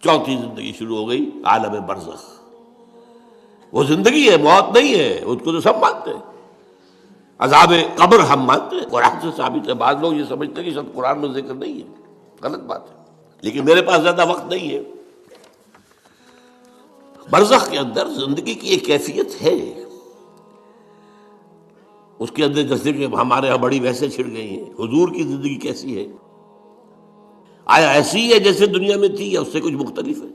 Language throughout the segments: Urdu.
چوتھی زندگی شروع ہو گئی، عالم برزخ۔ وہ زندگی ہے، موت نہیں ہے، اس کو تو سب مانتے ہیں۔ عذاب قبر ہم مانتے ہیں، قرآن سے ثابت ہے۔ بعض لوگ یہ سمجھتے ہیں کہ شاید قرآن میں ذکر نہیں ہے، غلط بات ہے، لیکن میرے پاس زیادہ وقت نہیں ہے۔ برزخ کے اندر زندگی کی ایک کیفیت ہے، اس کے اندر جیسے کہ ہمارے یہاں بڑی ویسے چھڑ گئی ہیں۔ حضور کی زندگی کیسی ہے؟ آیا ایسی ہے جیسے دنیا میں تھی یا اس سے کچھ مختلف ہے؟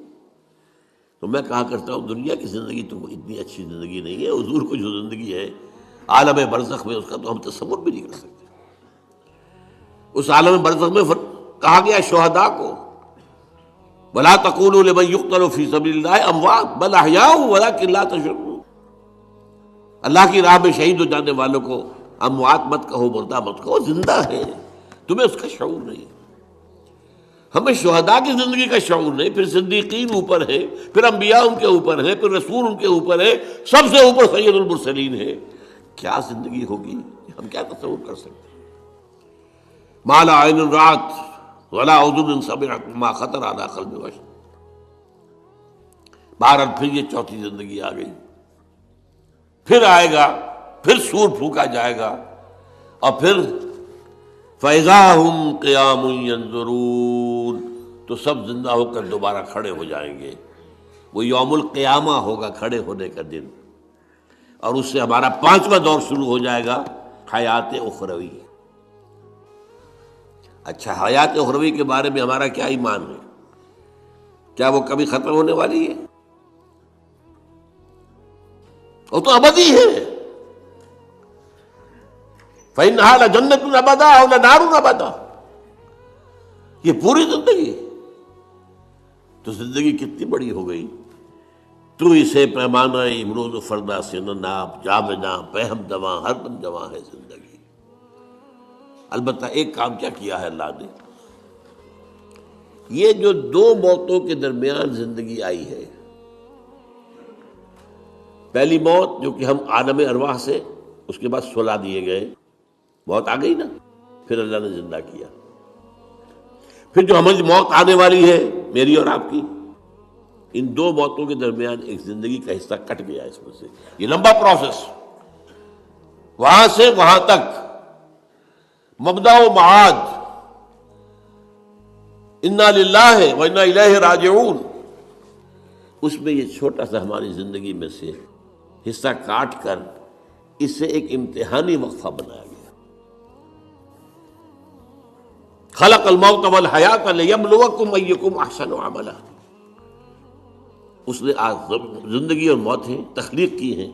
تو میں کہا کرتا ہوں دنیا کی زندگی تو اتنی اچھی زندگی نہیں ہے، حضور کو جو زندگی ہے عالم برزخ میں، اس کا تو ہم تصور بھی نہیں کر سکتے۔ اس عالم برزخ میں کہا گیا شہداء کو وَلَا تَقُولُوا لِمَن يُقْتَلُ فِي سَبِيلِ اللَّهِ أَمْوَاتٌ بَلْ أَحْيَاءٌ وَلَٰكِن لَّا تَشْعُرُونَ۔ اللہ کی راہ میں شہید ہو جانے والوں کو اموات مت کہو، مردہ مت کہو، زندہ ہے، تمہیں اس کا شعور نہیں۔ ہمیں شہداء کی زندگی کا شعور نہیں، پھر صدیقین اوپر ہے، پھر انبیاء ان کے اوپر ہے، پھر رسول ان کے اوپر ہے، سب سے اوپر سید المرسلین ہے۔ کیا زندگی ہوگی، ہم کیا تصور کر سکتے ہیں؟ ما لا عین رأت ولا اذن سمعت ما خطر علی قلب بشر۔ بہرحال پھر یہ چوتھی زندگی آ گئی، پھر آئے گا، پھر سور پھونکا جائے گا، اور پھر فَإِذَا هُمْ قِيَامٌ يَنظُرُونَ، تو سب زندہ ہو کر دوبارہ کھڑے ہو جائیں گے۔ وہ یوم القیامہ ہوگا، کھڑے ہونے کا دن، اور اس سے ہمارا پانچواں دور شروع ہو جائے گا، حیات اخروی۔ اچھا، حیات اخروی کے بارے میں ہمارا کیا ایمان ہے؟ کیا وہ کبھی ختم ہونے والی ہے؟ وہ تو ابدی ہے۔ فَإِنَّهَا لَجَنَّةٌ أَبَدًا أَوْ لَنَارٌ أَبَدًا، یہ پوری زندگی تو زندگی کتنی بڑی ہو گئی۔ تو اسے پیمانہ امروز و فردا سے نہ ناپ، جامنا پہم دواں ہر دم جواں ہے زندگی۔ البتہ ایک کام کیا کیا ہے اللہ نے، یہ جو دو موتوں کے درمیان زندگی آئی ہے، پہلی موت جو کہ ہم عالم ارواح سے، اس کے بعد سلا دیے گئے، موت آ گئی نا، پھر اللہ نے زندہ کیا۔ پھر جو ہمیں موت آنے والی ہے میری اور آپ کی، ان دو موتوں کے درمیان ایک زندگی کا حصہ کٹ گیا اس میں سے۔ یہ لمبا پروسیس، وہاں سے وہاں تک، مبدأ و معاد، انا للہ و انا الیہ راجعون، اس میں یہ چھوٹا سا ہماری زندگی میں سے حصہ کاٹ کر اسے ایک امتحانی وقفہ بنایا گیا۔ خلق الموت والحیات لیبلوکم ایکم احسن عملا، اس نے زندگی اور موتیں تخلیق کی ہیں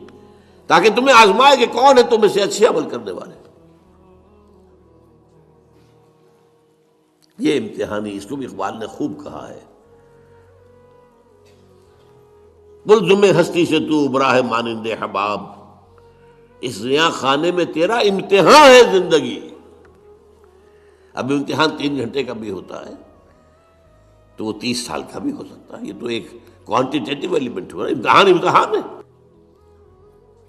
تاکہ تمہیں آزمائے کہ کون ہے تم میں سے اچھے عمل کرنے والے۔ یہ امتحانی، اس کو بھی اقبال نے خوب کہا ہے، ملزم ہستی سے تو ابراہ مانند حباب، اس زیاں خانے میں تیرا امتحان ہے زندگی۔ اب امتحان 3 گھنٹے کا بھی ہوتا ہے تو وہ 30 سال کا بھی ہو سکتا ہے، یہ تو ایک کوانٹیٹیو ایلیمنٹ ہوا، امتحان ہے،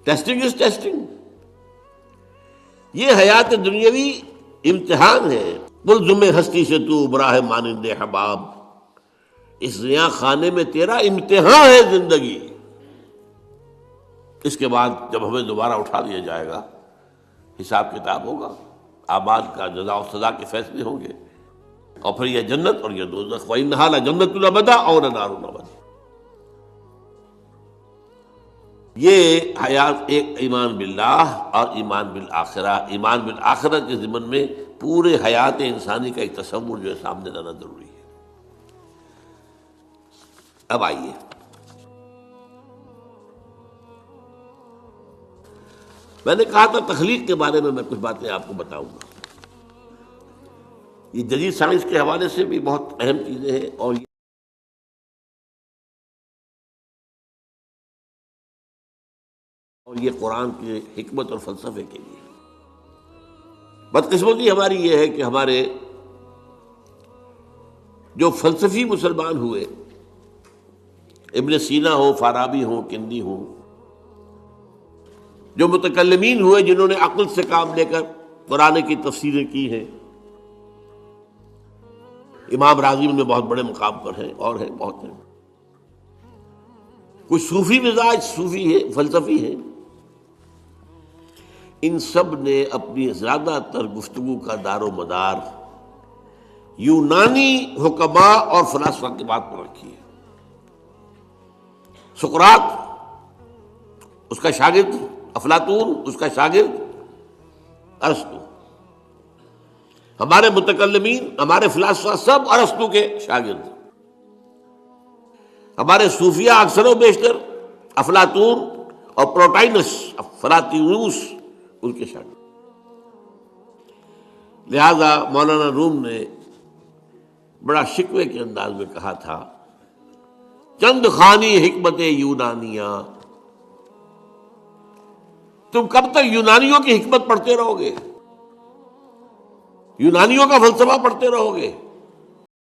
ٹیسٹنگ از ٹیسٹنگ۔ یہ حیات دنیاوی امتحان ہے، ملزم ہستی سے تو ابراہ مانند حباب، اس زیاں خانے میں تیرا امتحان ہے زندگی۔ اس کے بعد جب ہمیں دوبارہ اٹھا دیا جائے گا، حساب کتاب ہوگا، اعمال کا جزا و سزا کے فیصلے ہوں گے، اور پھر یہ جنت اور یہ دوزخ، وَإِنَّهَا لَجَنَّةٌ أَبَدًا أَوْ لَنَارٌ أَبَدًا۔ یہ حیات ایک ایمان باللہ اور ایمان بالآخرہ، ایمان بالآخرہ کے ضمن میں پورے حیات انسانی کا ایک تصور جو ہے سامنے لانا ضروری ہے۔ اب آئیے، میں نے کہا تھا تخلیق کے بارے میں کچھ باتیں آپ کو بتاؤں گا۔ یہ جدید سائنس کے حوالے سے بھی بہت اہم چیزیں ہیں، اور یہ قرآن کی حکمت اور فلسفے کے لیے۔ بدقسمتی ہماری یہ ہے کہ ہمارے جو فلسفی مسلمان ہوئے، ابن سینا ہو، فارابی ہو، کندی ہو، جو متکلمین ہوئے جنہوں نے عقل سے کام لے کر قرآن کی تفسیریں کی ہیں، امام راضی میں بہت بڑے مقام پر ہیں، اور ہیں بہت ہیں. کچھ صوفی مزاج صوفی ہے، فلسفی ہے. ان سب نے اپنی زیادہ تر گفتگو کا دار و مدار یونانی حکماء اور فلاسفہ کی بات پر رکھی ہے. سقراط اس کا شاگرد، افلاطون اس کا شاگرد ارسطو. ہمارے متکلمین، ہمارے فلاسفہ سب ارسطو کے شاگرد. ہمارے صوفیہ اکثر و بیشتر افلاطون اور پروٹائنس فلاطینوس ان کے شاگرد. لہذا مولانا روم نے بڑا شکوے کے انداز میں کہا تھا، چند خوانی حکمت یونانیہ. تم کب تک یونانیوں کی حکمت پڑھتے رہو گے، یونانیوں کا فلسفہ پڑھتے رہو گے؟